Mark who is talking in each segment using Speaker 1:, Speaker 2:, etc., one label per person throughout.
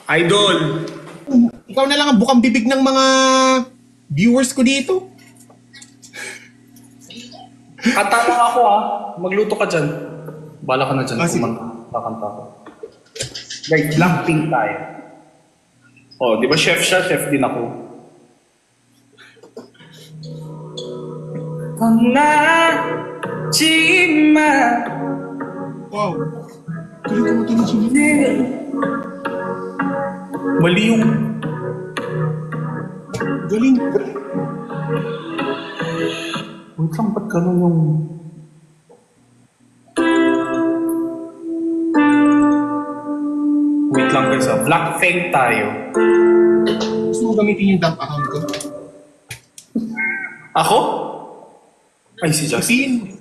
Speaker 1: Idol!
Speaker 2: Ikaw na lang ang bukang bibig ng mga viewers ko dito.
Speaker 1: Kanta lang ako magluto ka dyan. Bala ka na dyan, kakanta ko. Guys, Blackpink tayo. Oh, di ba chef siya? Chef din ako.
Speaker 2: Wow. Galing ko matuloy siya.
Speaker 1: Mali yung...
Speaker 2: Galing.
Speaker 1: Wait lang, ba't gano'n yung... Wait lang guys Blackpink tayo.
Speaker 2: Gusto mo gamitin yung dump account ko?
Speaker 1: Ako? Ay, si Justin.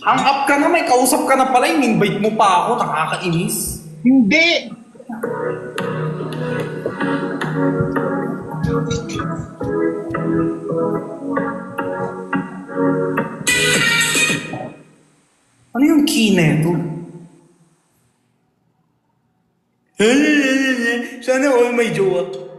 Speaker 1: Hang up ka na, may kausap ka na pala, in-invite mo pa ako, nakakainis.
Speaker 2: Hindi!
Speaker 1: Ano yung key na ito? Sana all may jowa.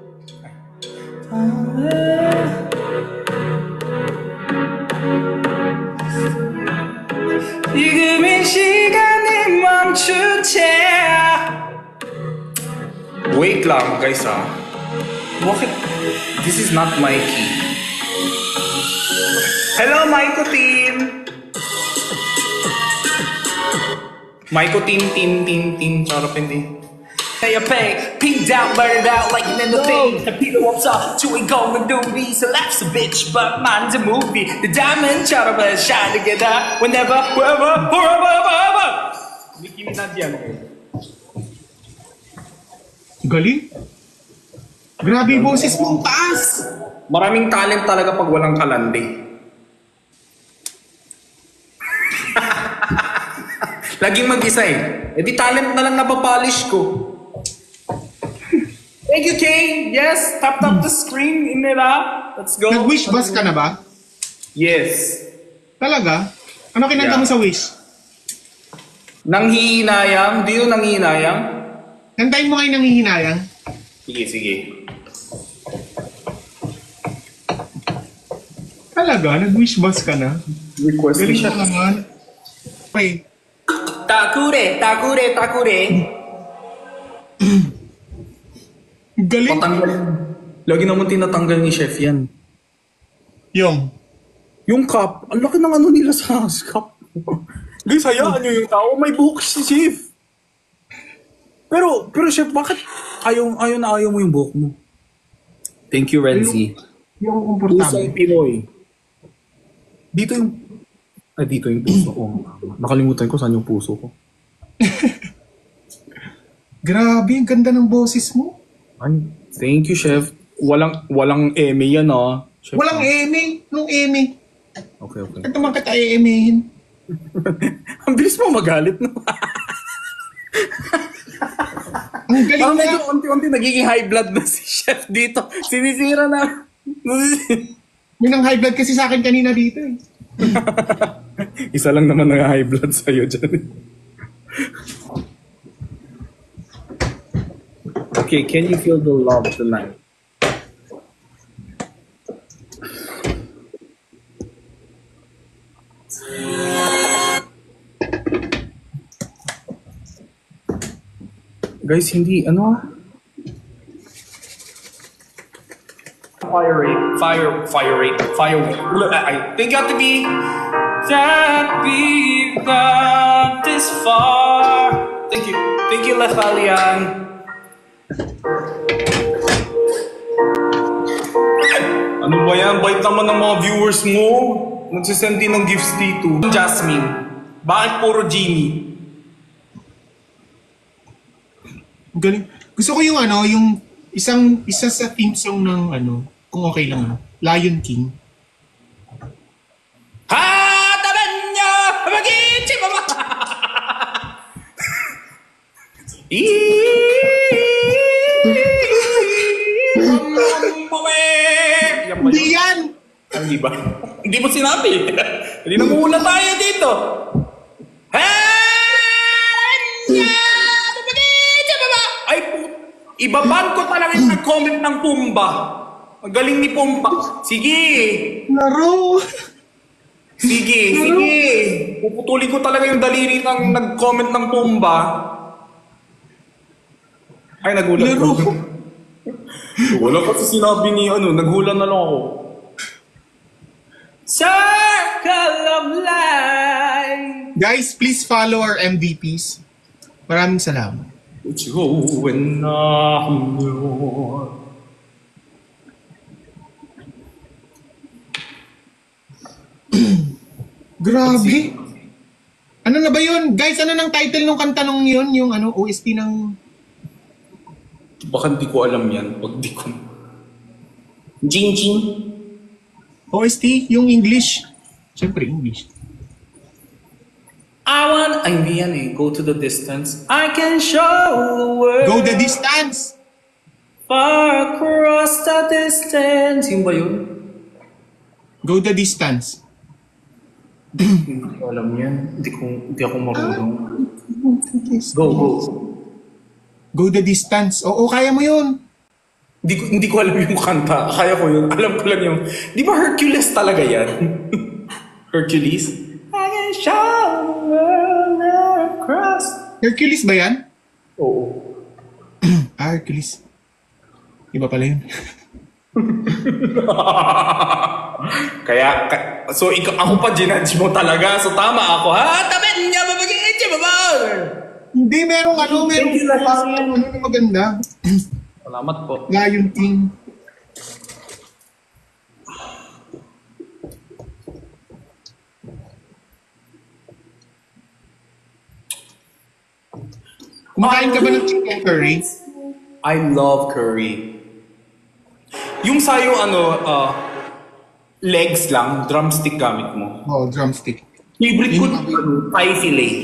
Speaker 1: 지금의 시간이 멈춘 채. Wait lang guys Bakit? This is not my key. Hello Maiko team! Maiko team. Sarap hindi. Hey, I pay, pink down, burn it out like an thing. The people what's up, chewing gum and doobie. So laughs a bitch, but mine's a movie. The diamond try to shine together whenever, wherever, forever. Nicki Minaj yan.
Speaker 2: Galing. Grabe yung boses mong taas.
Speaker 1: Maraming talent talaga pag walang kalandi. Laging mag-isa Eh di talent na lang napapolish ko. Thank you, Kay. Yes, tap the screen. Inera. Let's go.
Speaker 2: Nag-wish bus ka na ba?
Speaker 1: Yes.
Speaker 2: Talaga? Ano kinanta mo sa wish?
Speaker 1: Nanghihinayang. Di yun nanghihinayang?
Speaker 2: Kantayin mo kayo nanghihinayang?
Speaker 1: Sige.
Speaker 2: Talaga? Nag-wish bus ka na?
Speaker 1: Request
Speaker 2: galing
Speaker 1: siya.
Speaker 2: Naman. Okay.
Speaker 1: Takure.
Speaker 2: Galing.
Speaker 1: Patanggal. Lagi naman tinatanggal ni Chef yan. Yung cup. Ang laki ng ano nila sa cup. Guys, hayaan nyo yung tao. May buhok si Chef. Pero Chef, bakit ayaw mo yung buhok mo? Thank you, Renzi.
Speaker 2: Yung komportable.
Speaker 1: Pusong Pinoy. Dito yung puso ko. Nakalimutan ko saan yung puso ko.
Speaker 2: Grabe, ang ganda ng boses mo.
Speaker 1: Thank you, Chef. Walang eme yan, Chef,
Speaker 2: Walang eme. Nung eme.
Speaker 1: Okay.
Speaker 2: Ito man kita emehin.
Speaker 1: Ang bilis mo magalit, no?
Speaker 2: Ang galing
Speaker 1: Parang
Speaker 2: na.
Speaker 1: medyo unti-unti nagiging high blood na si Chef dito. Sinisira na.
Speaker 2: May nang high blood kasi sa akin kanina dito
Speaker 1: Isa lang naman ng high blood sa'yo dyan. Okay, can you feel the love tonight? Guys, hindi, Fire rate. I think got to be that we've got this far. Thank you, Lefalian. Ano ba yan? Bait naman ng mga viewers mo. Nagsisend din ng gifts dito. Jasmine, bakit puro Jimmy?
Speaker 2: Galing. Gusto ko yung yung isa sa theme song ng kung okay lang Lion King.
Speaker 1: Tabenyo! Magichi mama!
Speaker 2: Hindi yan!
Speaker 1: Hindi ba? Hindi mo sinabi. Hindi na muna tayo dito. Ay, put... Ibaban ko talaga yung nag-comment ng Pumba. Ang galing ni Pumba. Sige.
Speaker 2: Laro!
Speaker 1: Sige. Puputulin ko talaga yung daliri ng nag-comment ng Pumba. Ay, nagulat
Speaker 2: Laro!
Speaker 1: ko. Wala kasi sinabi ni naghula na lang ako. Circle of life.
Speaker 2: Guys, please follow our MVPs. Maraming salamat.
Speaker 1: It's going on.
Speaker 2: Grabe. Ano na ba yun? Guys, ano nang title ng kanta nung yun? Yung OST ng...
Speaker 1: Baka hindi ko alam yan. Pag di ko... Jing Jing.
Speaker 2: OST? Yung English? Siyempre, English.
Speaker 1: Ay, hindi yan eh. Go to the distance. I can show the world.
Speaker 2: Go the distance!
Speaker 1: Far across the distance. Yung ba yun?
Speaker 2: Go the distance.
Speaker 1: Hindi ko alam yan. Hindi ako marunong. Go.
Speaker 2: Go the distance. Oo, kaya mo yun.
Speaker 1: Hindi ko alam yung kanta. Kaya ko yun. Alam ko lang yung... Di ba Hercules talaga yan? Hercules? I can show the world across.
Speaker 2: Hercules ba yan?
Speaker 1: Oo.
Speaker 2: Hercules. Iba pala yun.
Speaker 1: So ako pa ginudge mo talaga. So tama ako. Ha? Tabi niya mabag-i-itch ba?
Speaker 2: Hindi, merong parang na maganda.
Speaker 1: Salamat po.
Speaker 2: Lion King. Kumakain ka ba ng chicken curry?
Speaker 1: I love curry. Yung sa'yo, legs lang, drumstick gamit mo.
Speaker 2: Oh, drumstick.
Speaker 1: Favorite ko, thigh fillet.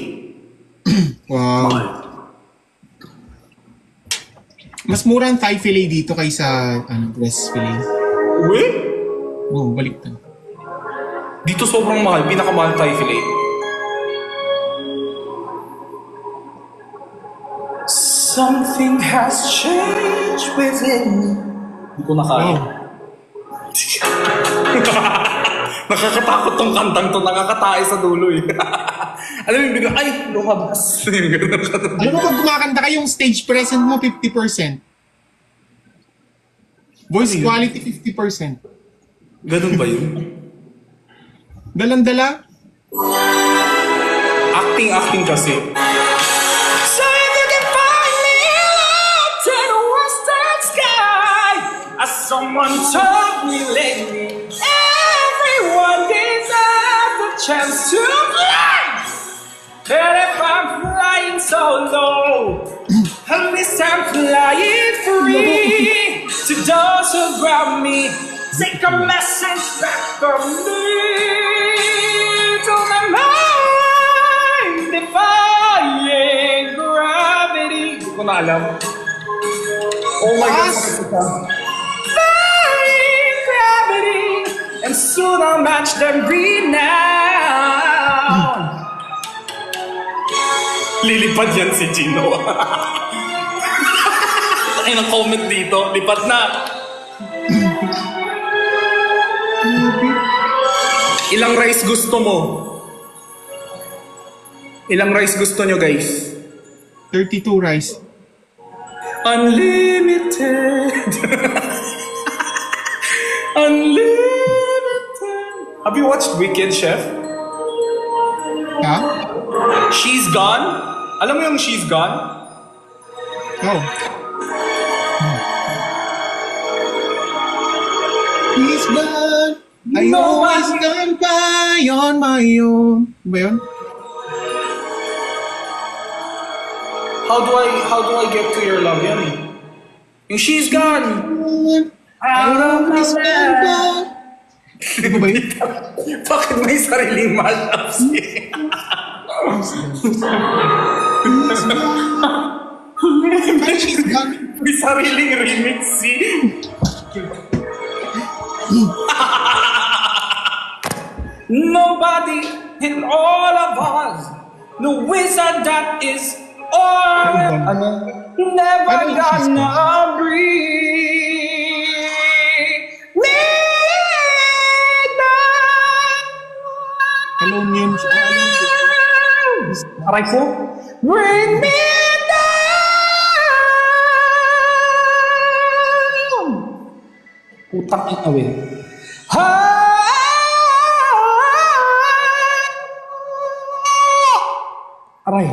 Speaker 2: Wow. Mas mura ang thigh fillet dito kaysa breast fillet.
Speaker 1: Uy?
Speaker 2: Oh, baliktad.
Speaker 1: Dito sobrang mahal, pinakamahal thigh fillet. Something has changed within me. Hindi ko nakaya.
Speaker 2: Wow.
Speaker 1: Nakakatakot tong kantang to, nakakatae sa dulo eh. Alam mo, bigla, ay, lumabas.
Speaker 2: Alam mo, pag kumakanta ka, yung stage present mo, 50%. Voice quality, 50%.
Speaker 1: Ganun ba yun?
Speaker 2: Dalang-dala.
Speaker 1: Acting kasi. So if you can find me up to the western sky, as someone told me lately, everyone deserves a chance to fly. But if I'm flying so low, at least I'm flying free. To those who grab me, take a message back from me. To the mind defying gravity. Hindi ko na alam. Oh my God. Defying gravity. And soon I'll match them renown. Lilipad yan si Gino. Ay, nang-comment dito. Lipat na. Ilang rice gusto mo? Ilang rice gusto nyo, guys?
Speaker 2: 32 rice.
Speaker 1: Unlimited. Unlimited. Have you watched Wicked, Chef?
Speaker 2: Ha?
Speaker 1: She's Gone? Alam mo yung She's Gone?
Speaker 2: Oh. He's gone. I
Speaker 1: No,
Speaker 2: always stand by on my own. Ba yun?
Speaker 1: How do I get to your love? Yan eh. Yung She's Gone.
Speaker 2: I always stand by. Di ba ba yun?
Speaker 1: Bakit may sariling mashups eh?
Speaker 2: Ay, she's gone.
Speaker 1: May sariling remix eh. Nobody in all of us, no wizard that is all. Never gonna bring me down.
Speaker 2: Alone yun siya. Alone yun.
Speaker 1: Aray ko. Bring me down. Putang ina, weh. Aray.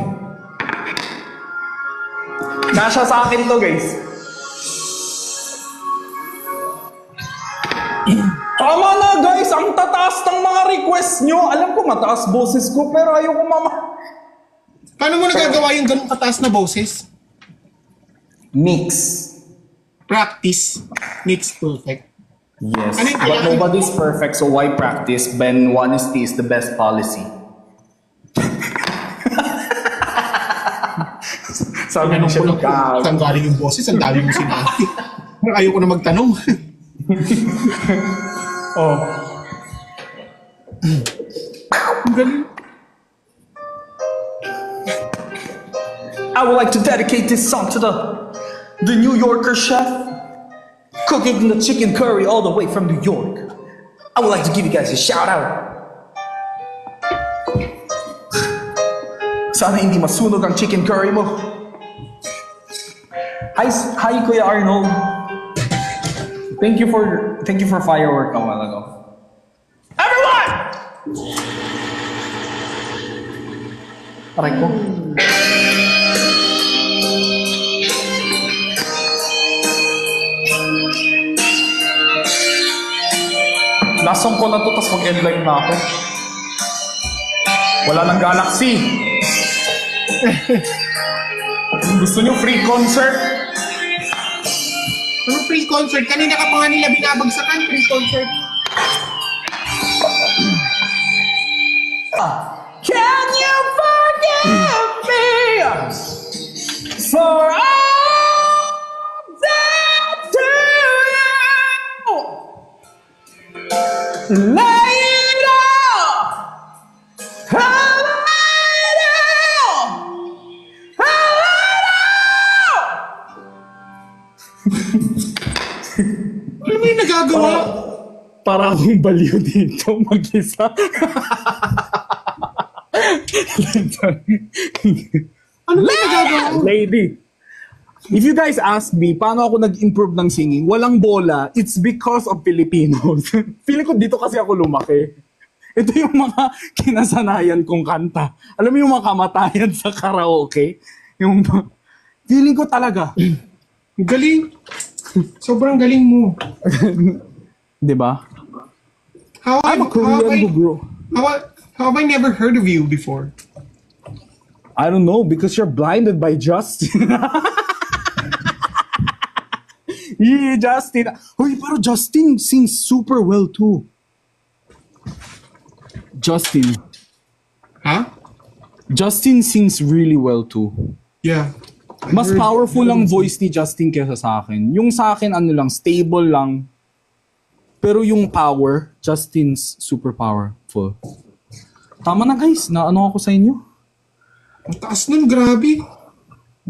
Speaker 1: Kasha sa akin to, guys. Tama na, guys. Ang tataas ng mga request nyo. Alam ko mataas boses ko, pero ayoko
Speaker 2: Paano mo nagagawa yung ganung kataas na boses?
Speaker 1: Mix.
Speaker 2: Practice makes perfect.
Speaker 1: Yes.
Speaker 2: Ano yung
Speaker 1: But
Speaker 2: kailangan-
Speaker 1: nobody's perfect, so why practice when honesty is the best policy? Sabi ng
Speaker 2: Tinanong ko
Speaker 1: chef,
Speaker 2: lang kung saan galing yung boses, ang dami mong sinabi. Ayoko na magtanong.
Speaker 1: oh.
Speaker 2: Ang galing.
Speaker 1: I would like to dedicate this song to the New Yorker chef cooking the chicken curry all the way from New York. I would like to give you guys a shout out. Sana hindi masunog ang chicken curry mo. Hi Kuya Arnold. Thank you for firework a while ago. Everyone! Aray ko. Lasong ko na to, tas mag-endline na ako. Wala nang galaxy. Gusto nyo free concert?
Speaker 2: Ano free concert? Kanina ka pa nga nila binabagsakan, free concert.
Speaker 1: Can you forgive me for all that to you? Lay it all,
Speaker 2: Ano mo yung nagagawa?
Speaker 1: para akong baliw dito mag-isa.
Speaker 2: Ano ba yung nagagawa?
Speaker 1: Lady, if you guys ask me, paano ako nag-improve ng singing? Walang bola, it's because of Filipinos. Feeling ko dito kasi ako lumaki. Ito yung mga kinasanayan kong kanta. Alam mo yung mga kamatayan sa karaoke? Yung feeling ko talaga.
Speaker 2: Galing. Sobrang galing mo.
Speaker 1: Diba?
Speaker 2: How
Speaker 1: I'm a Korean who grew.
Speaker 2: how have I never heard of you before?
Speaker 1: I don't know, because you're blinded by Justin. Yeah, Justin. Hoy, pero Justin sings super well too. Justin.
Speaker 2: Huh?
Speaker 1: Justin sings really well too.
Speaker 2: Yeah.
Speaker 1: Mas powerful ang voice ni Justin kesa sa akin. Yung sa akin, ano lang, stable lang. Pero yung power, Justin's super powerful. Tama na guys, na ano ako sa inyo.
Speaker 2: Ang taas nun, grabe.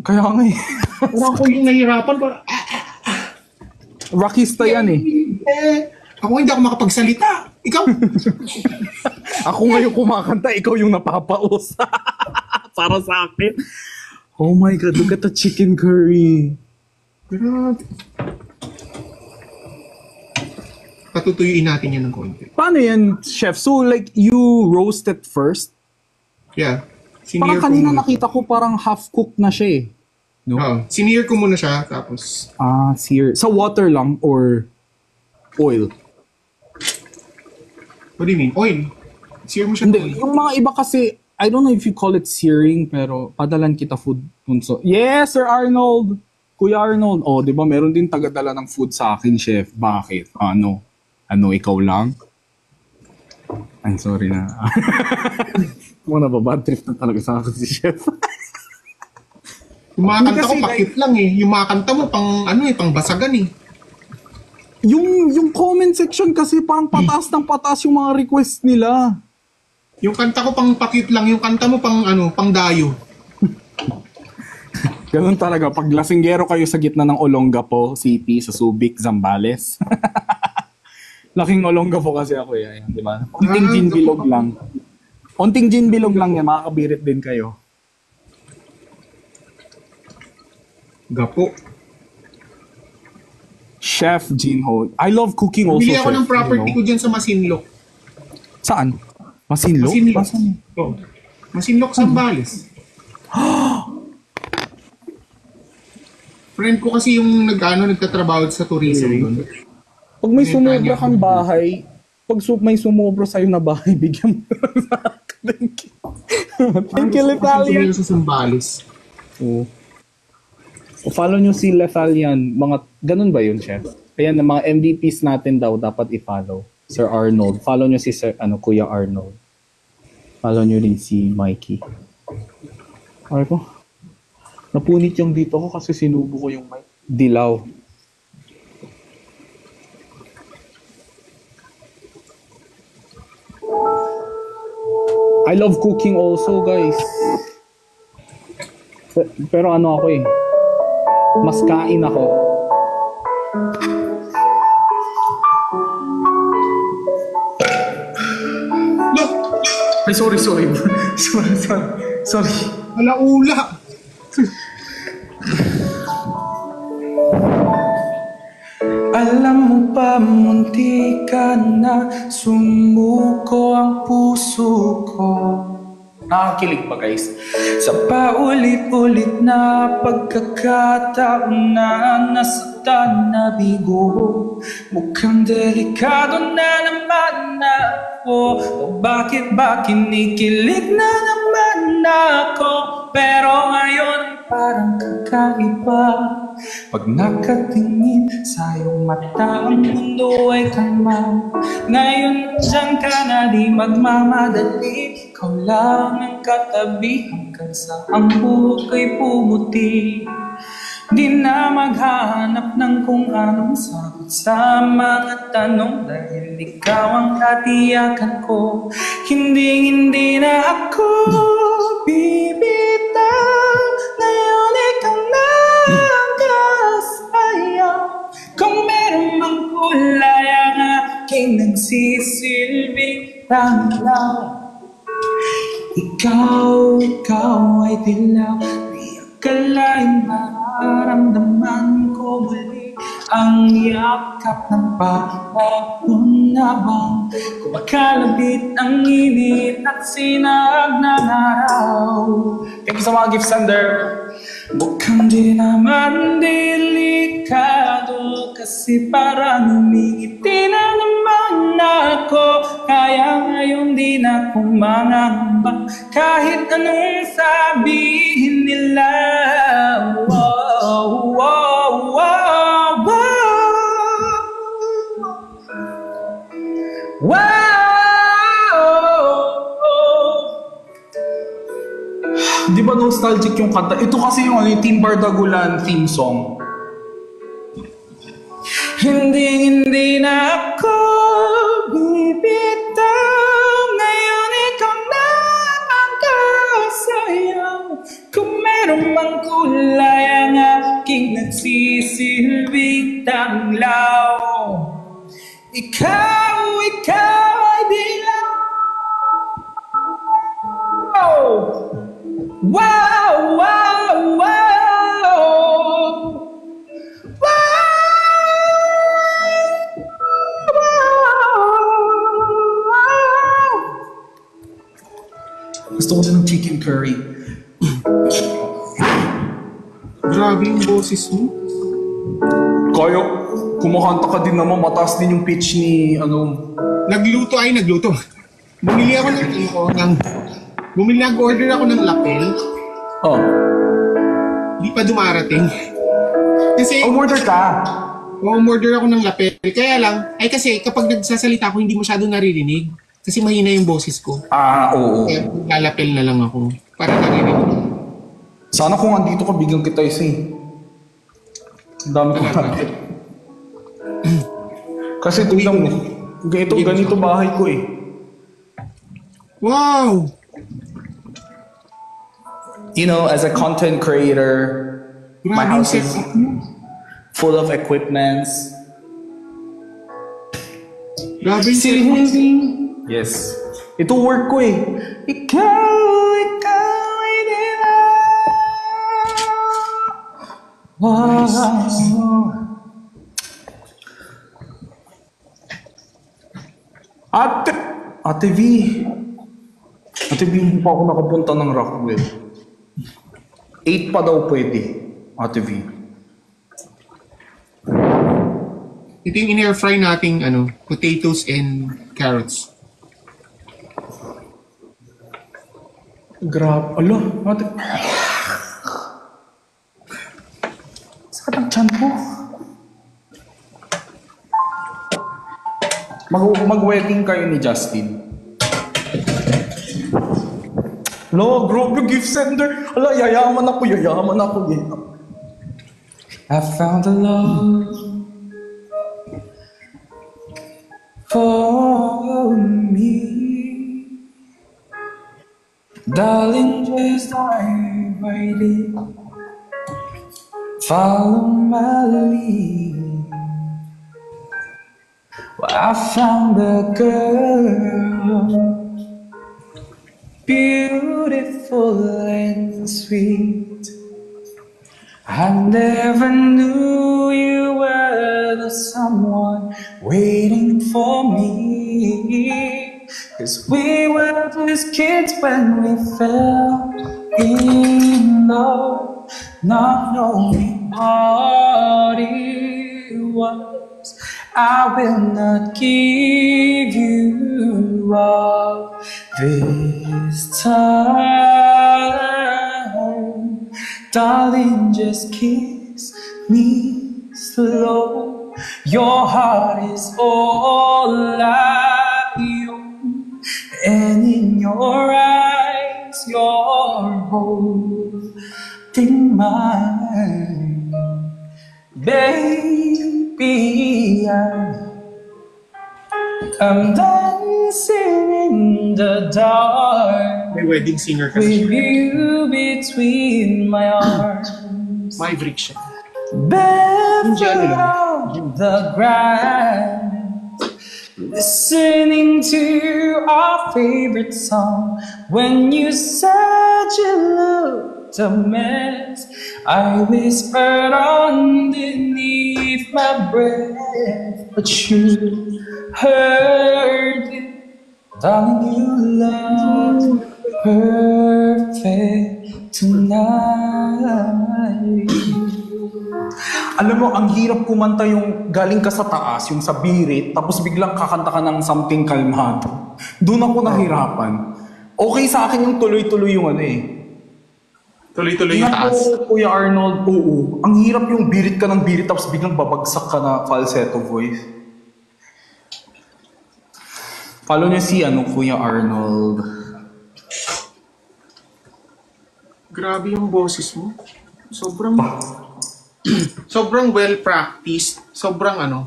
Speaker 1: Kaya nga eh.
Speaker 2: Parang ako yung nahihirapan.
Speaker 1: Rockista yan eh.
Speaker 2: Ako hindi ako makapagsalita. Ikaw?
Speaker 1: Ako ngayon kumakanta, ikaw yung napapaus. Para sa akin. Oh my God, look at the chicken curry.
Speaker 2: Grabe. Patutuyuin natin yan ng konti.
Speaker 1: Paano yan, chef? So like, you roast it first?
Speaker 2: Yeah.
Speaker 1: Parang kanina nakita ko parang half-cooked na siya eh. No?
Speaker 2: Sinear ko muna siya, tapos...
Speaker 1: Sear. Sa water lang or oil?
Speaker 2: What do you mean? Oil. Sear mo siya.
Speaker 1: Hindi, yung mga iba kasi, I don't know if you call it searing, pero padalan kita food. Yes, Sir Arnold! Kuya Arnold. Oh, di ba meron din tagadala ng food sa akin, chef. Bakit? Ano, ikaw lang? I'm sorry na. Muna ba, bad trip na talaga sa akin si chef.
Speaker 2: Yung mga kanta ko,
Speaker 1: Kasi,
Speaker 2: pakit lang eh. Yung mga kanta mo, pang basagan eh.
Speaker 1: Yung comment section kasi parang pataas ng pataas yung mga request nila.
Speaker 2: Yung kanta ko pang pakit lang, yung kanta mo pang dayo.
Speaker 3: Ganun talaga. Pag lasinggero kayo sa gitna ng Olongapo City, sa Subic, Zambales. Laking Olongapo kasi ako eh. Ayan, di ba? Konting gin bilog lang. Konting gin bilog lang yan. Makakabirit din kayo.
Speaker 2: Gapo.
Speaker 3: Chef Jinho. I love cooking also.
Speaker 2: Bili ako
Speaker 3: chef,
Speaker 2: ng property
Speaker 3: you
Speaker 2: ko dyan sa Masinloc.
Speaker 3: Saan? Masinloc?
Speaker 2: Masinloc.
Speaker 3: Saan?
Speaker 2: Oh. Masinloc, Zambales. Friend ko kasi yung nagtatrabaho sa tourism doon.
Speaker 3: Pag may sumobra kang bahay, may sumobra sa'yo na bahay, bigyan mo lang sa akin. Thank you. Thank you, Letalian.
Speaker 2: Sa Zambales.
Speaker 3: Oo. O follow nyo si Letalian. Ganun ba yun, Chef? Ayan, ang mga MVPs natin daw dapat i-follow. Sir Arnold. Follow nyo si Kuya Arnold. Follow nyo rin si Mikey. Okay po. Napunit yung dito ko kasi sinubo ko yung mic. Dilaw. I love cooking also, guys. Pero ano ako eh. Mas kain ako.
Speaker 2: Look!
Speaker 1: Ay, sorry. sorry.
Speaker 2: Alaula!
Speaker 1: Alam mo ba, munti ka na sumuko ang puso ko. Nakakilig pa, guys. Sa paulit-ulit na pagkakataon na nasaktan na bigo. Mukhang delikado na naman ako. O bakit ba kinikilig na naman ako? Pero ngayon parang kakaiba. Pag nakatingin sa iyong mata, ang mundo ay kalma. Ngayon dyan ka na, di magmamadali. Ikaw lang ang katabi hanggang sa ang buhok ay pumuti. Di na maghahanap ng kung anong sagot sa mga tanong, dahil ikaw ang katiyakan ko. Hindi na ako bibitaw. Ngayon ikaw na ang kasayaw. Kung meron mang kulay ang aking nagsisilbing tanglaw. Ikaw ay dilaw. Di akalain mararamdaman ko muli ang yakap ng panahon na bang kumakalabit ang init at sinag ng araw. Thank you sa mga gift sender. Mukhang di naman delikado kasi parang umingiti na naman ako. Kaya ngayon di na ako mangamba kahit anong sabihin nila. Wow, wow, wow, wow. Di ba nostalgic yung kanta? Ito kasi yung Team Bardagulan theme song. Hindi na ako bibitaw. Ngayon ikaw na ang kasayaw. Kung meron mang kulay ang aking nagsisilbing tanglaw. Ikaw ay dilaw. Wow, wow, wow. Gusto ko din ng chicken curry.
Speaker 2: Grabe yung boses mo.
Speaker 3: Kaya, kumakanta ka din naman, mataas din yung pitch ni,
Speaker 2: Nagluto. Nag-order ako ng lapel.
Speaker 3: Oh.
Speaker 2: Di pa dumarating. Kasi,
Speaker 3: Umorder ka.
Speaker 2: umorder ako ng lapel. Kaya lang, kasi kapag nagsasalita ako, hindi masyado naririnig. Kasi mahina yung boses ko.
Speaker 3: Oo.
Speaker 2: Kaya lalapel na lang ako. Para naririnig.
Speaker 3: Sana kung andito ka, bigyan kita isa. Ang dami ko natin. Kasi tingnan mo, ganito bahay ko eh.
Speaker 2: Wow!
Speaker 1: You know, as a content creator, My
Speaker 2: Grabe yung
Speaker 1: house is
Speaker 2: setup mo.
Speaker 1: full of equipments.
Speaker 2: Grabe yung setup mo.
Speaker 1: Yes. Ito work ko eh. Ikaw, di ba? Wow. Ate V. Ate V, hindi pa ako nakapunta ng Rockwell. 8 pa daw pwede, Ate V.
Speaker 2: Ito yung in-air fry nating potatoes and carrots.
Speaker 1: Grabe. Ala, Ate. Sakit ang tiyan ko. Mag-wedding kayo ni Justin. Lo, grabe gift sender. Ala, yayaman ako. I found a love for me. Darling, just dive right in. Follow my lead. Well, I found a girl, beautiful and sweet. I never knew you were the someone waiting for me. 'Cause we were just kids when we fell in love, not knowing what it was. I will not give you up this time. Darling, just kiss me slow. Your heart is all I own, and in your eyes, you're holding mine. Baby, I'm dancing in the dark
Speaker 2: May wedding singer
Speaker 1: with
Speaker 2: kasi.
Speaker 1: you between my arms.
Speaker 2: May break siya.
Speaker 1: Barefoot on the ground, listening to our favorite song. When you said you looked a mess, I whispered underneath my breath, but you heard it. Darling, you look perfect tonight. Alam mo, ang hirap kumanta yung galing ka sa taas, yung sa birit, tapos biglang kakanta ka ng something kalmado. Doon ako nahirapan. Okay sa akin yung tuloy-tuloy yung
Speaker 2: Tuloy-tuloy yung taas.
Speaker 1: Ako, Kuya Arnold, oo. Ang hirap yung birit ka ng birit, tapos biglang babagsak ka na falsetto voice. Follow niyo si Kuya Arnold.
Speaker 2: Grabe yung boses mo. Sobrang well-practiced. Sobrang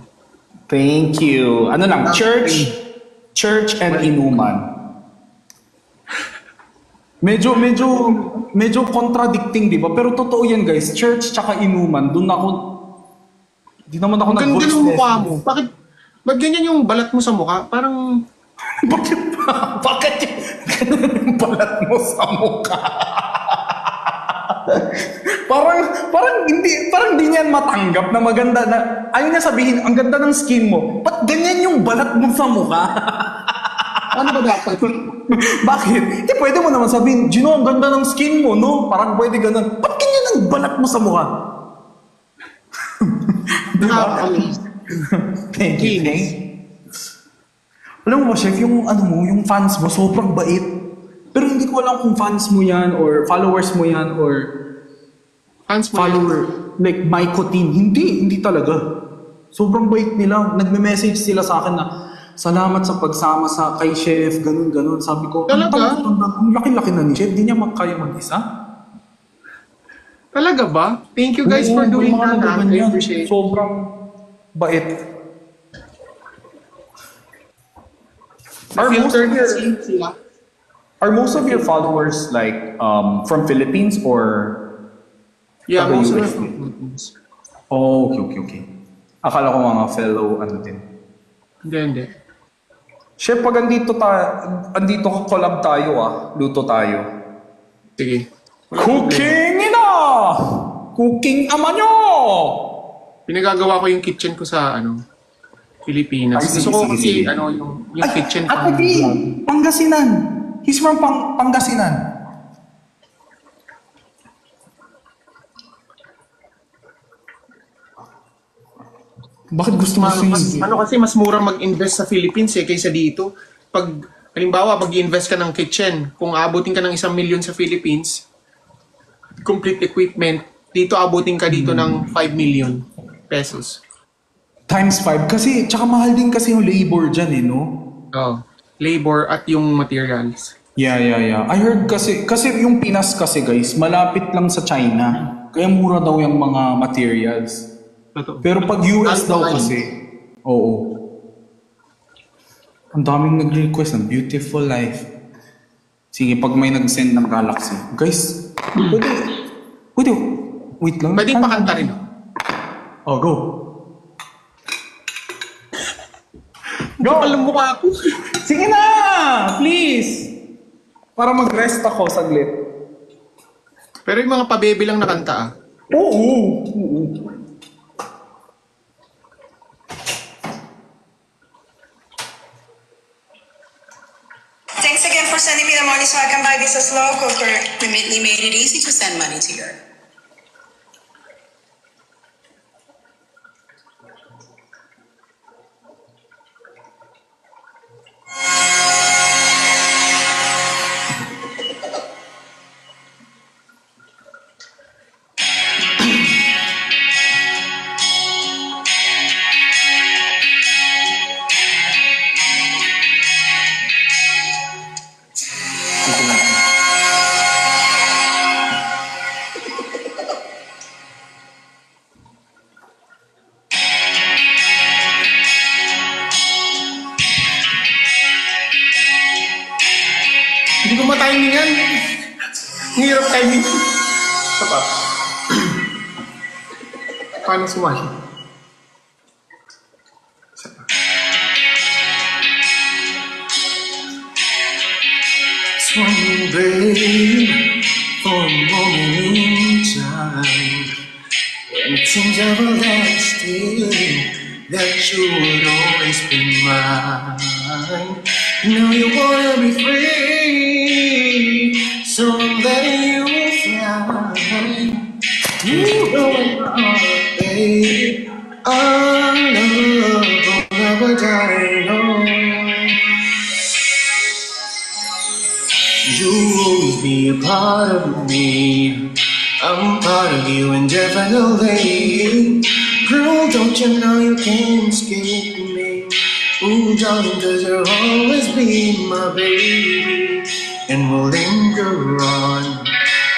Speaker 1: Thank you. Ano lang, church and inuman. Medyo contradicting, di ba? Pero totoo yan, guys. Church tsaka inuman. Doon ako, di naman ako
Speaker 2: Ang ganda
Speaker 1: nag-voice
Speaker 2: ng mukha
Speaker 1: lesson.
Speaker 2: mo. Bakit ganyan yung balat mo sa mukha? Parang
Speaker 1: Bakit ganun yung balat mo sa mukha? parang hindi niyan matanggap na maganda na ayaw niya sabihin ang ganda ng skin mo. Ba't ganyan yung balat mo sa mukha?
Speaker 2: ano ba dapat?
Speaker 1: Bakit? Hindi pwede mo naman sabihin, Gino, ang ganda ng skin mo, no? Parang pwede ganun. Ba't ganyan ang balat mo sa mukha?
Speaker 2: Nakaka-amaze.
Speaker 1: Thank you. Alam mo ba, Chef, yung yung fans mo, sobrang bait. Pero hindi ko alam kung fans mo yan, or followers mo yan, or
Speaker 2: Fans mo
Speaker 1: follower, like Maiko team. Hindi talaga. Sobrang bait nila. Nagme-message sila sa akin na, salamat sa pagsama sa kay Chef, ganun. Sabi ko,
Speaker 2: Talaga?
Speaker 1: Ang laki-laki na ni Chef, di niya kaya mag-isa.
Speaker 2: Talaga ba? Thank you guys for
Speaker 1: Oo,
Speaker 2: doing
Speaker 1: yung mga
Speaker 2: that. I
Speaker 1: ganyan.
Speaker 2: appreciate it.
Speaker 1: Sobrang bait.
Speaker 2: Na-filter sila.
Speaker 1: Are most of your followers like from Philippines or
Speaker 2: Yeah,
Speaker 3: Taga
Speaker 2: most of
Speaker 3: US
Speaker 2: the
Speaker 3: din.
Speaker 2: Philippines.
Speaker 3: Oh, okay. Akala ko mga fellow ano din.
Speaker 2: Hindi.
Speaker 3: Chef, pag andito ka collab tayo luto tayo.
Speaker 2: Sige.
Speaker 3: Cooking ina! Cooking ama nyo!
Speaker 2: Pinagagawa ko yung kitchen ko sa Pilipinas.
Speaker 3: Ay,
Speaker 2: Gusto ko
Speaker 3: sige,
Speaker 2: kasi
Speaker 3: sige.
Speaker 2: yung kitchen
Speaker 1: Ate
Speaker 2: pang
Speaker 1: D, Pangasinan. He's from Pangasinan.
Speaker 3: Bakit gusto mo sisi?
Speaker 2: kasi mas mura mag-invest sa Philippines kaysa dito. Pag halimbawa mag-invest ka ng kitchen, kung abutin ka ng 1 million sa Philippines, complete equipment, dito abutin ka dito ng 5 million pesos.
Speaker 3: Times 5 kasi, tsaka mahal din kasi yung labor dyan no?
Speaker 2: Oh, labor at yung materials.
Speaker 3: Yeah. I heard kasi yung Pinas kasi guys, malapit lang sa China. Kaya mura daw yung mga materials.
Speaker 2: Totoo.
Speaker 3: Pero pag US daw kasi, oo. Ang daming nag-request ng beautiful life. Sige, pag may nag-send ng Galaxy. Guys, pwede, wait lang.
Speaker 2: Pwedeng pakanta rin.
Speaker 3: Oh, go.
Speaker 2: Go! Alam mo ka ako.
Speaker 3: Sige na! Please! Para mag-rest ako saglit.
Speaker 2: Pero yung mga pabebe lang na kanta
Speaker 3: Oo.
Speaker 4: Thanks again for sending me the money so I can buy this slow cooker. Remitly made it easy to send money to your.
Speaker 2: Hindi ko ma-timing yan. Ang hirap timing. Ito pa. Paano sumali? Isa pa.
Speaker 1: Swung, babe, for a moment in time. And it seems everlasting that you would always be mine. Now you wanna be free, so I'm letting you fly. You know my heart, babe. Our love will never die, no. You'll always be a part of me. I'm part of you indefinitely. Girl, don't you know you can't escape me? Ooh, darling, cause you'll always be my baby. And we'll linger on.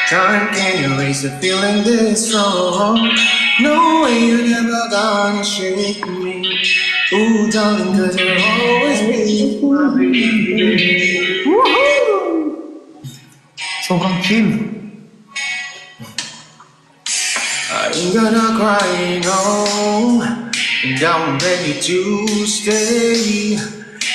Speaker 1: Time can't erase the feeling this strong. No way you're never gonna shake me. Ooh, darling, cause you'll always be my baby. Woohoo!
Speaker 3: Sobrang chill.
Speaker 1: I ain't gonna cry, no. And I'm ready to stay.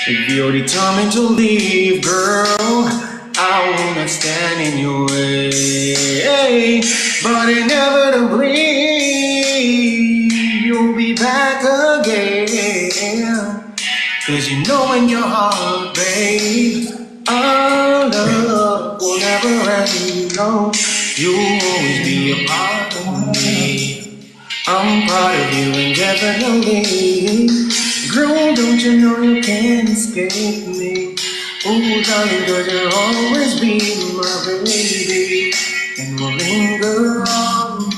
Speaker 1: If you're determined to leave, girl, I will not stand in your way. But inevitably, you'll be back again. Cause you know in your heart, babe, our love will never end, no. You'll always be a part of me. I'm part of you indefinitely. Girl, don't you know you can't escape me? Oh, darling, cause you'll always be my baby. And we'll linger on.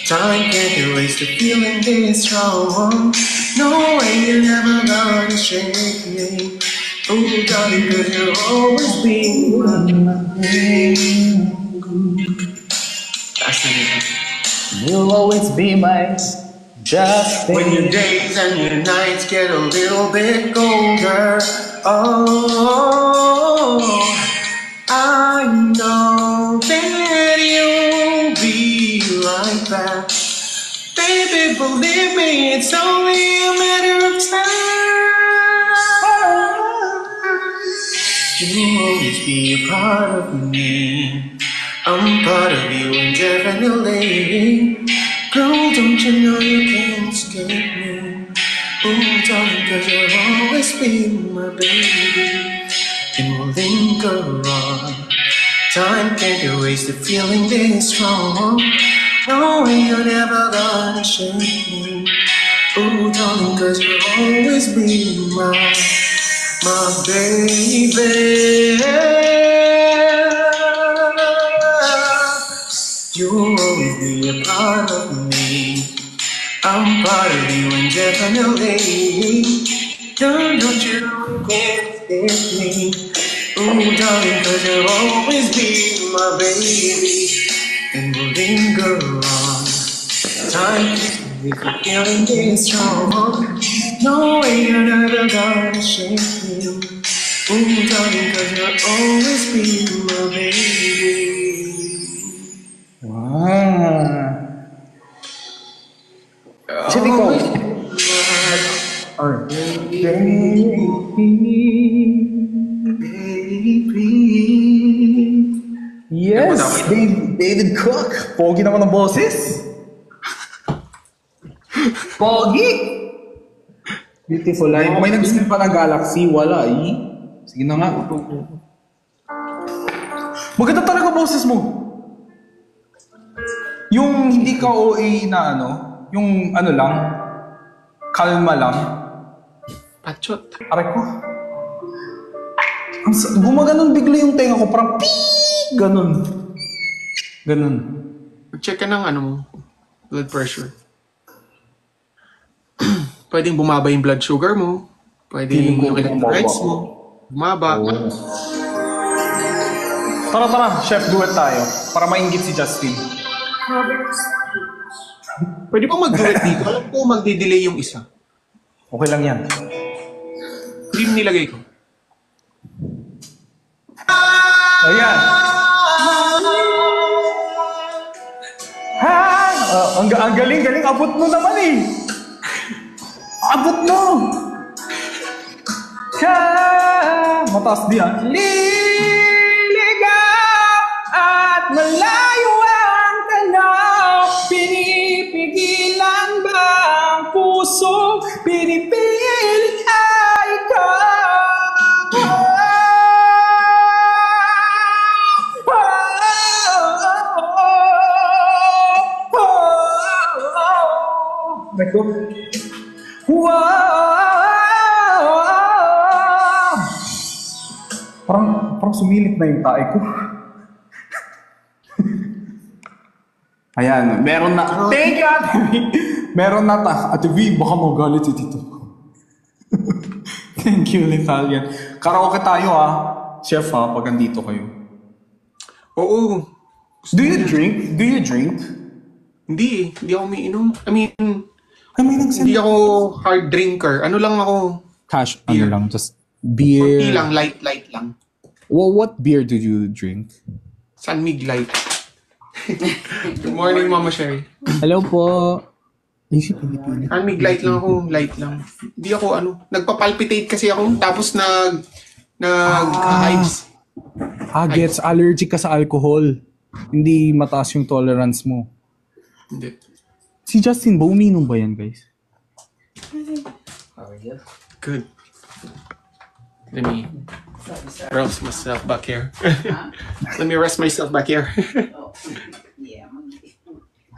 Speaker 1: Time can't erase the feeling this strong. No way you're never gonna shake me. Oh, darling, cause you'll always be my baby. That's the name.
Speaker 3: You'll always be mine. Just
Speaker 1: When your days and your nights get a little bit colder, oh, I know that you'll be right
Speaker 2: back. Baby, believe me, it's only a matter of time. You'll always be a part of me. I'm part of you indefinitely. Girl, don't you know you can't escape me? Oh, darling, 'cause you'll always be my baby. And we'll linger on. Time can't erase the feeling this strong. Knowing you're never gonna shake me. Oh, darling, 'cause you'll always be my baby. You'll always be a part of me. I'm part of you indefinitely. Don't you can't escape me. Oh, darling, 'cause you'll always be my baby. And we'll linger on. Time if the feeling is strong. No way you're never gonna shake me. Oh, darling, 'cause you'll always be my baby.
Speaker 3: Wow. Chef, ikaw. Yes, David Cook. Pogi naman ang boses. Pogi! Beautiful line. May nag-send pa ng Galaxy. Wala eh. Sige na nga. Maganda talaga boses mo. Yung hindi ka OA na ano, yung ano lang, kalma lang.
Speaker 2: Pachot.
Speaker 3: Aray ko. Gumaganon bigla yung tenga ko, parang piiiii! Ganon. Ganon.
Speaker 2: Check ka ng ano mo, blood pressure. Pwedeng bumaba yung blood sugar mo. Pwedeng yung electrolytes mo. Bumaba.
Speaker 3: Tara, chef, duet tayo. Para mainggit si Justin.
Speaker 2: Pwede pa mag-duet dito. Alam ko magdi-delay yung isa.
Speaker 3: Okay lang yan.
Speaker 2: Cream nilagay ko.
Speaker 3: Ayan. Ha! Ang galing. Abot mo naman eh. Abot mo! Ha! Mataas diyan. Liligaw at malayo ang tanaw. Pinipigilan ba ang puso? Pinipilit ay ikaw. Nako. Wow! Parang sumilit na yung tae ko. Ayan, meron na. Thank you, Ate V. Meron na ta. Ate V, baka magalit si Tito. Thank you, Litalian. Karaoke tayo Chef pag andito kayo.
Speaker 2: Oo.
Speaker 3: Do you drink?
Speaker 2: Hindi ako umiinom. I mean,
Speaker 3: nagsabi.
Speaker 2: hindi ako hard drinker. Ano lang ako,
Speaker 3: Cash,
Speaker 2: beer.
Speaker 3: ano lang, just beer.
Speaker 2: Hindi lang, light lang.
Speaker 3: Well, what beer do you drink?
Speaker 2: San Mig Light. Good morning, Mama Sherry.
Speaker 3: Hello po. Ay, si Pilipino.
Speaker 2: San Mig Light lang ako, light lang. Hindi ako nagpa-palpitate kasi ako, tapos nag-hives.
Speaker 3: Gets allergic ka sa alcohol. Hindi mataas yung tolerance mo.
Speaker 2: Hindi.
Speaker 3: Si Justin ba, uminom ba yan, guys?
Speaker 2: Good. Let me rest myself back here. Let me rest myself back here.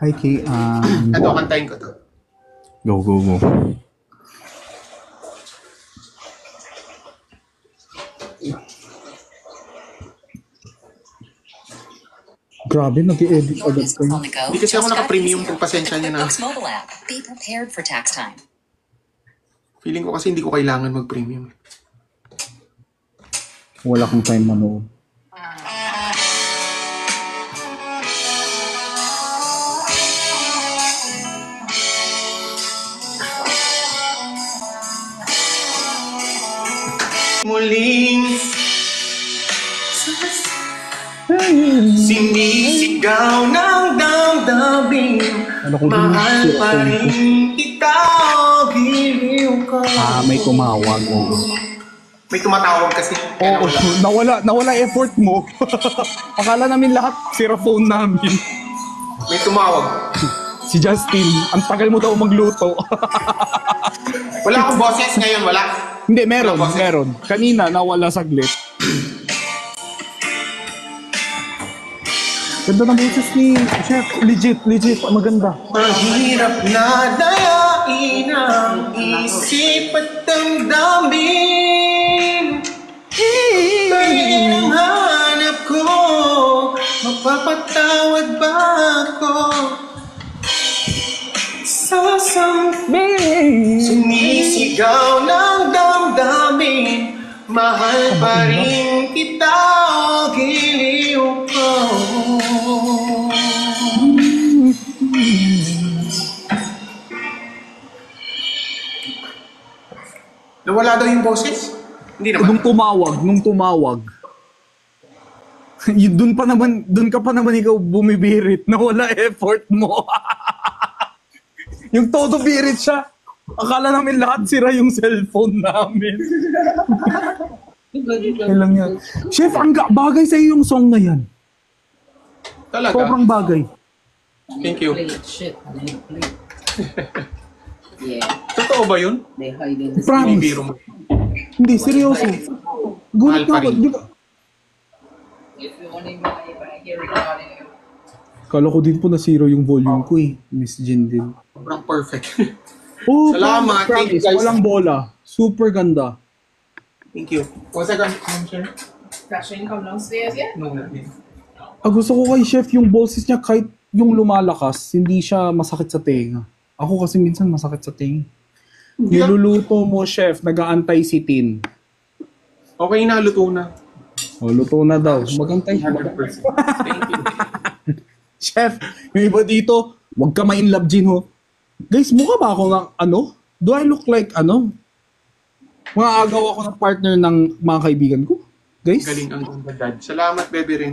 Speaker 3: Hi, Kay.
Speaker 2: Ito, kantayin ko to.
Speaker 3: Go. Grabe, nag-i-edit
Speaker 4: Your
Speaker 3: agad
Speaker 4: business
Speaker 3: kayo.
Speaker 4: on the go.
Speaker 2: Hindi kasi ako
Speaker 4: Just got
Speaker 2: naka-premium,
Speaker 4: easier.
Speaker 2: pagpasensya
Speaker 4: With
Speaker 2: niyo na.
Speaker 4: QuickBooks mobile app. Be prepared for tax time.
Speaker 2: Feeling ko kasi hindi ko kailangan mag-premium.
Speaker 3: Wala kang time manood.
Speaker 2: Muling sinisigaw ng damdamin
Speaker 3: Ano kung
Speaker 2: Mahal pa rin kita, giliw ka.
Speaker 3: may tumawag.
Speaker 2: May tumatawag kasi. Kaya
Speaker 3: Nawala effort mo. Akala namin lahat sira phone namin.
Speaker 2: May tumawag.
Speaker 3: Si Justin, ang tagal mo daw magluto.
Speaker 2: Wala akong boses ngayon, wala.
Speaker 3: Hindi, meron. Kanina, nawala saglit. Ganda ng boses ni Chef. Legit. Maganda.
Speaker 2: Mahirap na dayain ang isip at damdamin. Dahil ang hanap ko, mapapatawad ba ako?
Speaker 3: Sasabihin.
Speaker 2: Sumisigaw ng damdamin, mahal pa rin kita, o giliw ko. Nawala daw yung boses? Hindi naman.
Speaker 3: Nung tumawag. Doon ka pa naman ikaw bumibirit. Nawala effort mo. Yung todo birit siya. Akala namin lahat sira yung cellphone namin. Kailang yan. Chef, bagay sa'yo yung song na yan.
Speaker 2: Talaga?
Speaker 3: Sobrang bagay.
Speaker 2: Thank you.
Speaker 5: Play it, shit. I didn't play it. Yeah,
Speaker 2: Totoo ba yun?
Speaker 5: they hide in the
Speaker 3: Promise.
Speaker 2: Biro mo.
Speaker 3: Hindi, seryoso. Gulat na
Speaker 2: Mahal pa
Speaker 3: ako.
Speaker 2: rin.
Speaker 3: Di ba?
Speaker 5: If you want to hear recording you.
Speaker 3: Kala ko din po na-zero yung volume ko eh. Miss Jen din.
Speaker 2: Sobrang perfect.
Speaker 3: Oh,
Speaker 2: Salamat. Thank you, guys.
Speaker 3: Walang bola. Super ganda.
Speaker 2: Thank you. Was I gonna share?
Speaker 4: Fashion come downstairs yet?
Speaker 2: No, not yet.
Speaker 3: Gusto ko kay Chef yung boses niya kahit yung lumalakas, hindi siya masakit sa tenga. Ako kasi minsan masakit sa tenga. Niluluto mo, Chef, nag-aantay si Tin.
Speaker 2: Okay na, luto na.
Speaker 3: O, luto na daw. Magantay.
Speaker 2: 100%. Thank you.
Speaker 3: Chef, yung iba dito, wag ka ma-inlove, Jin, ho. Guys, mukha ba ako ng Do I look like mga agaw ako ng partner ng mga kaibigan ko? Guys,
Speaker 2: Galing ang ganda, Dad. Salamat, baby rin.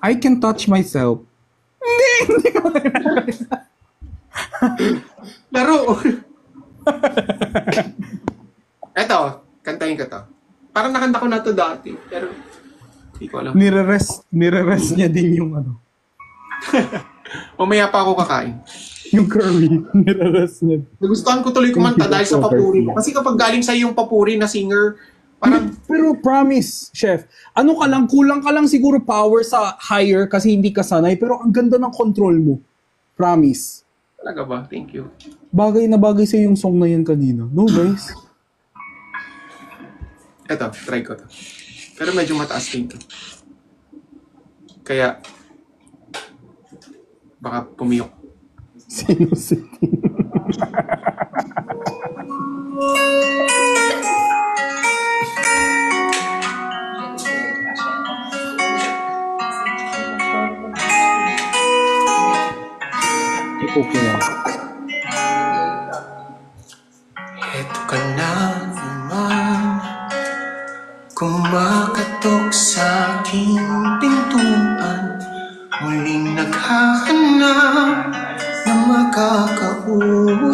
Speaker 3: I can touch myself. Hindi ko.
Speaker 2: Laro! Eto, kantahin ko to. Parang nakanta ko na to dati, pero hindi ko alam.
Speaker 3: Nire-rest niya din yung
Speaker 2: Mamaya pa ako kakain.
Speaker 3: yung curry. Nire-rest niya.
Speaker 2: Nagustuhan ko tuloy kumanta dahil sa papuri mo. Kasi kapag galing sa yung papuri na singer, parang
Speaker 3: Pero promise, Chef, kulang ka lang siguro power sa higher kasi hindi ka sanay, pero ang ganda ng control mo. Promise.
Speaker 2: talaga ba? Thank you.
Speaker 3: Bagay na bagay sa yung song na yan kanina. No, guys?
Speaker 2: Eto, try ko to. Pero medyo mataas din to. Kaya, baka pumiyok.
Speaker 3: Sino si Okay lang.
Speaker 2: Eto ka na naman, kumakatok sa aking pintuan, muling naghahanap na makakausap.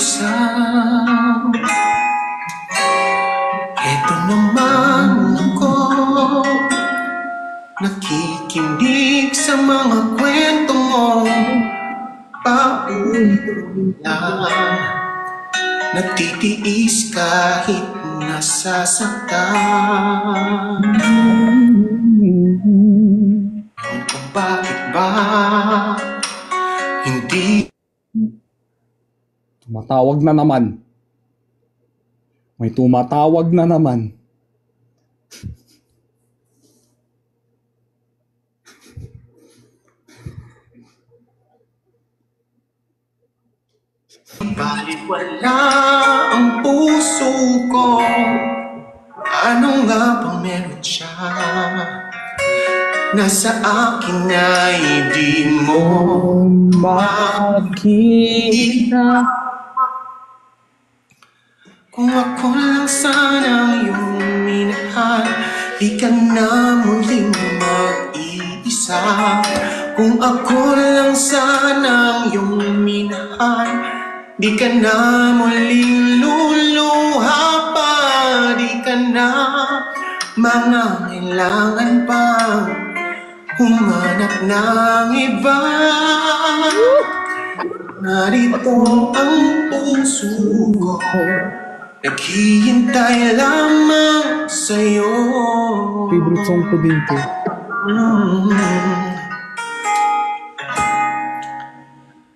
Speaker 2: Eto naman ako, nakikinig sa mga kwento mo, paulit-ulit nagtitiis kahit nasasaktan. Kung bakit ba hindi
Speaker 3: Tumatawag na naman. May tumatawag na naman.
Speaker 2: baliwala ang puso ko? Ano nga bang meron siya? Nasa akin ay di mo
Speaker 3: Makita.
Speaker 2: Kung ako lang sana yung minahal, di ka na muling mag-iisa. Kung ako lang sanang iyong minahal, di ka na muling luluha pa, di ka na mangangailangan pa humanap ng iba. Narito ang puso ko, naghihintay lamang sa'yo.
Speaker 3: Favorite song ko din to.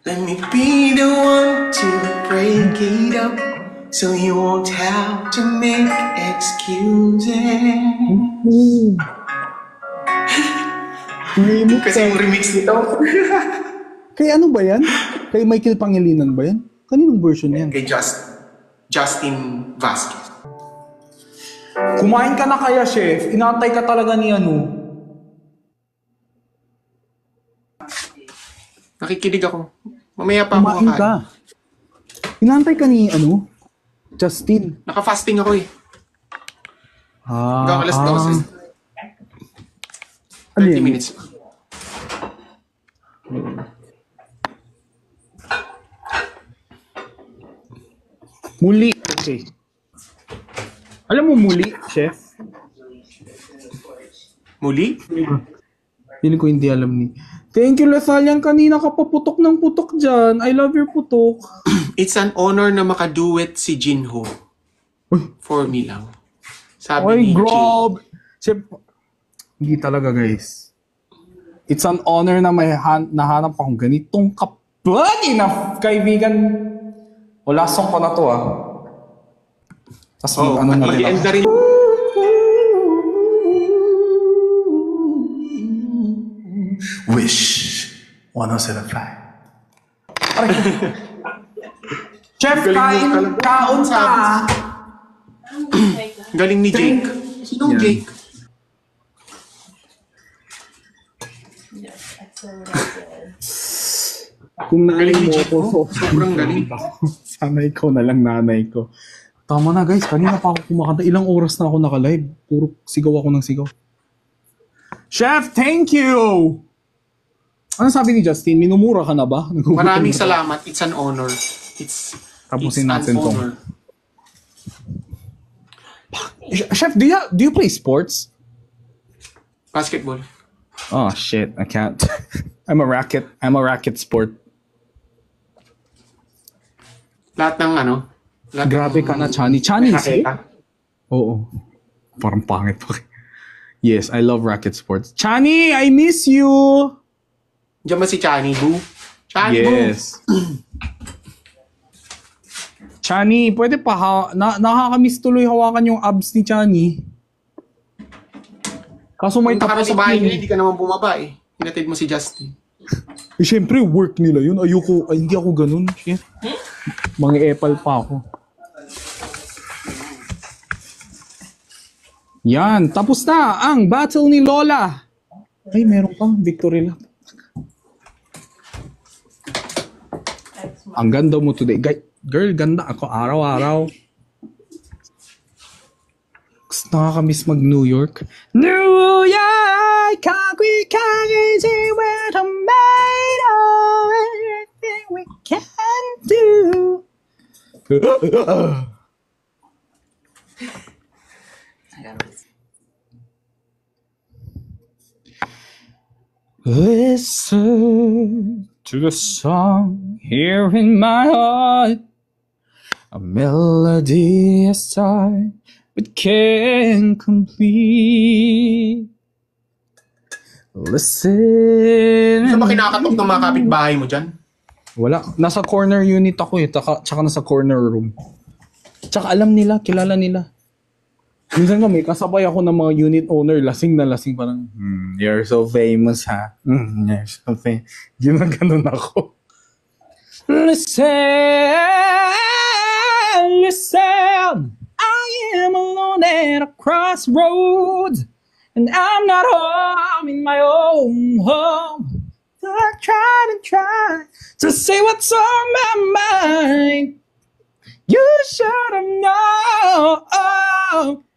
Speaker 2: Let me be the one to break it up, so you won't have to make excuses. Kasi yung remix nito.
Speaker 3: Kay ano ba yan? Kay Michael Pangilinan ba yan? Kaninong version yan?
Speaker 2: Kay Justin Vasquez.
Speaker 1: Kumain ka na kaya, chef? Inaantay ka talaga ni ano?
Speaker 2: Nakikinig ako. Mamaya pa ako
Speaker 3: Kumain
Speaker 2: kakain.
Speaker 3: ka. Inaantay ka ni ano? Justin.
Speaker 2: Naka-fasting ako eh. Hanggang alas 12.
Speaker 3: Ano
Speaker 2: 30
Speaker 3: yan?
Speaker 2: minutes.
Speaker 3: Muli. Okay. Alam mo muli, chef?
Speaker 2: Muli?
Speaker 3: Feeling ko hindi alam ni. Thank you, Lethalian. Kanina ka pa putok ng putok dyan. I love your putok.
Speaker 2: It's an honor na makaduet si Jinho. For me lang. Sabi
Speaker 3: Ay,
Speaker 2: ni Jay.
Speaker 3: grabe. Chef, hindi talaga, guys. It's an honor na may nahanap akong ganitong kapani na kaibigan. O, last song ko na to, ah. Tapos
Speaker 2: Oh,
Speaker 3: ano na rin
Speaker 2: mag-end
Speaker 3: ako.
Speaker 2: na rin.
Speaker 1: Wish 107.5. Chef, kain, kaon ka.
Speaker 2: Galing ni Jake. Sinong
Speaker 3: Yan.
Speaker 2: Jake?
Speaker 3: Kung nanay
Speaker 2: Galing ni
Speaker 3: mo
Speaker 2: Jake
Speaker 3: ako,
Speaker 2: mo. Sobrang galing.
Speaker 3: sana ikaw na lang nanay ko. Tama na, guys. Kanina pa ako kumakanta. Ilang oras na ako naka-live. Puro sigaw ako ng sigaw. Chef, thank you! Ano sabi ni Justin? Minumura ka na ba?
Speaker 2: Maraming salamat. It's an honor. It's
Speaker 3: Tapusin
Speaker 2: an
Speaker 3: natin to.
Speaker 2: honor.
Speaker 3: Chef, do you play sports?
Speaker 2: Basketball.
Speaker 3: Oh shit, I can't. I'm a racket sport.
Speaker 2: Lahat ng ano? Lahat
Speaker 3: Grabe ka na, Chani. Chani, eh?
Speaker 2: nakita.
Speaker 3: Oo. Parang pangit pa. Yes, I love racket sports. Chani, I miss you!
Speaker 2: Diyan ba si Chani Boo? Chani Boo!
Speaker 3: Yes. Chani, pwede pa nakakamiss tuloy hawakan yung abs ni Chani. Kaso may
Speaker 2: Punta ka na
Speaker 3: tapos
Speaker 2: sa bahay nila, hindi ka naman bumaba eh. Hinatid mo si Justin.
Speaker 3: Eh, syempre, work nila yun. Ayoko, hindi ako ganun. Shit. Mga epal pa ako. Yan, tapos na ang battle ni Lola. Ay, meron pa. Victory lap. Ang ganda mo today. Girl, ganda ako araw-araw. Gusto nakakamiss mag-New York. New York, concrete, easy where tomato, everything we can do. Listen to the song here in my heart. A melody aside, but can't complete. Listen.
Speaker 2: Saan ba kinakatok ng mga kapitbahay mo dyan?
Speaker 3: Wala. Nasa corner unit ako eh. Tsaka nasa corner room. Tsaka alam nila, kilala nila. Minsan kami, kasabay ako ng mga unit owner, lasing na lasing, parang, you're so famous ha. You're so famous. Ginaganon ako. Listen, I am alone at a crossroads, and I'm not home in my own home. I try to say what's on my mind. You should have known.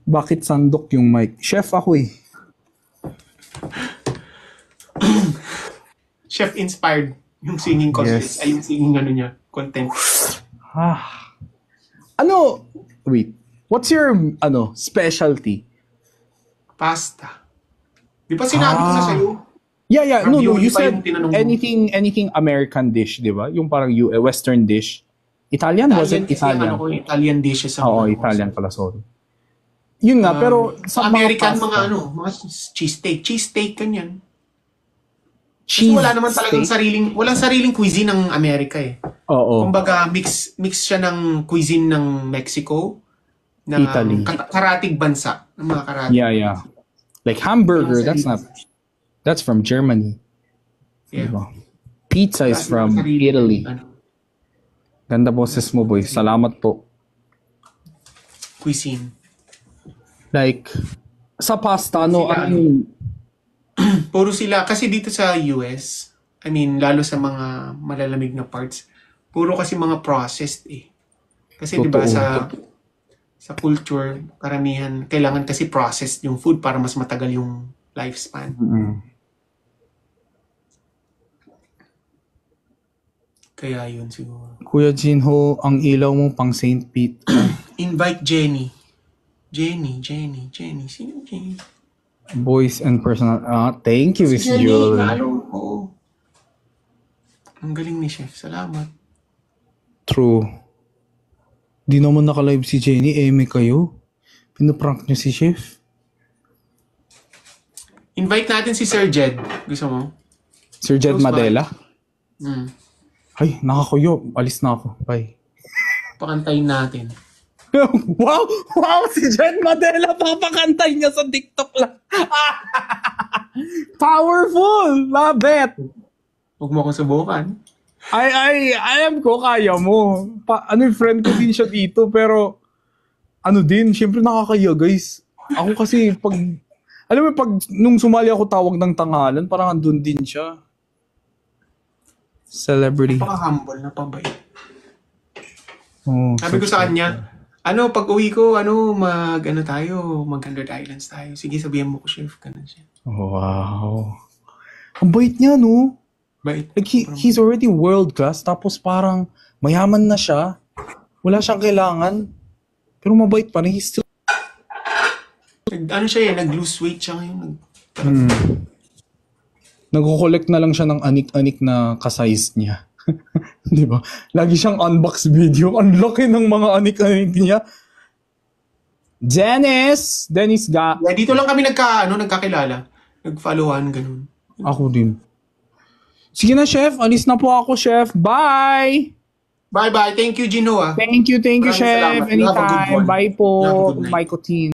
Speaker 3: Bakit sandok yung mic? Chef ako eh.
Speaker 2: chef-inspired yung singing contest.
Speaker 3: Yes.
Speaker 2: Ay, yung singing content.
Speaker 3: Wait. What's your, specialty?
Speaker 2: Pasta. Di ba sinabi ko na sa'yo?
Speaker 3: Yeah. No,
Speaker 2: Ravioli
Speaker 3: you
Speaker 2: pa
Speaker 3: said
Speaker 2: yung tinanong mo.
Speaker 3: anything American dish, di ba? Yung parang Western dish. Italian? Was it
Speaker 2: kasi ang
Speaker 3: Italian?
Speaker 2: Italian dishes.
Speaker 3: Oo, Italian pala, sorry. Yun nga, pero
Speaker 2: sa
Speaker 3: sa
Speaker 2: American,
Speaker 3: pasta,
Speaker 2: mga cheesesteak. Cheesesteak, ganyan. Kasi
Speaker 3: cheese
Speaker 2: wala naman talagang
Speaker 3: steak?
Speaker 2: walang sariling cuisine ng Amerika eh.
Speaker 3: Oo.
Speaker 2: Kumbaga, mix siya ng cuisine ng Mexico, ng
Speaker 3: Italy.
Speaker 2: karatig bansa, ng mga karatig.
Speaker 3: Yeah. Like hamburger, that's from Germany.
Speaker 2: Yeah.
Speaker 3: Diba? Pizza is
Speaker 2: Wala
Speaker 3: from
Speaker 2: silang sariling,
Speaker 3: Italy. Ganda boses mo, boy. Salamat po.
Speaker 2: Cuisine.
Speaker 3: Like, sa pasta,
Speaker 2: Sila,
Speaker 3: yung...
Speaker 2: Puro sila, kasi dito sa US, I mean, lalo sa mga malalamig na parts, puro kasi mga processed eh. Kasi di ba
Speaker 3: Totoo.
Speaker 2: sa culture, karamihan, kailangan kasi processed yung food para mas matagal yung lifespan. Kaya yun siguro.
Speaker 3: Kuya Jinho, ang ilaw mo pang St. Pete.
Speaker 2: Invite Jenny. Jenny. Sino Jenny?
Speaker 3: Voice and personal. Thank you, Miss
Speaker 2: Jenny,
Speaker 3: Jewel.
Speaker 2: oo. Ang galing ni Chef. Salamat.
Speaker 3: True. Di naman naka-live si Jenny. Eme kayo. Pinaprank niyo si Chef.
Speaker 2: Invite natin si Sir Jed. Gusto mo?
Speaker 3: Sir Jed
Speaker 2: Close
Speaker 3: Madela.
Speaker 2: by.
Speaker 3: Ay, nakakuyo. Alis na ako. Bye.
Speaker 2: Pakantayin natin.
Speaker 3: Wow! Si Jed Madela, papakantay niya sa TikTok lang. Powerful! Love it!
Speaker 2: Huwag mo akong subukan.
Speaker 3: Ay, alam ko, kaya mo. Friend ko din siya dito, pero syempre nakakaya, guys. Ako kasi, nung sumali ako tawag ng tanghalan, parang andun din siya. Celebrity.
Speaker 2: Napaka-humble, napabait.
Speaker 3: Oh,
Speaker 2: Sabi ko sa kanya, pag uwi ko, mag-100 Islands tayo. Sige, sabihan mo ko, Chef. Ganun siya.
Speaker 3: wow. Ang bait niya, no?
Speaker 2: Bait.
Speaker 3: Like, he's already world class, tapos parang mayaman na siya. Wala siyang kailangan. Pero mabait pa rin. He's still...
Speaker 2: Nag-lose weight siya ngayon.
Speaker 3: Nagko-collect na lang siya ng anik-anik na ka-size niya. Di ba? Lagi siyang unbox video. Ang laki ng mga anik-anik niya. Dennis ga.
Speaker 2: Yeah, dito lang kami nagkakilala. Nag-followan, ganun.
Speaker 3: Ako din. Sige na, Chef. Alis na po ako, Chef. Bye!
Speaker 2: Bye-bye. Thank you, Gino.
Speaker 3: Thank you,
Speaker 2: Maraming
Speaker 3: Chef.
Speaker 2: salamat. You have a good
Speaker 3: Anytime.
Speaker 2: one.
Speaker 3: Bye
Speaker 2: You have a
Speaker 3: po,
Speaker 2: good night.
Speaker 3: Michael Team.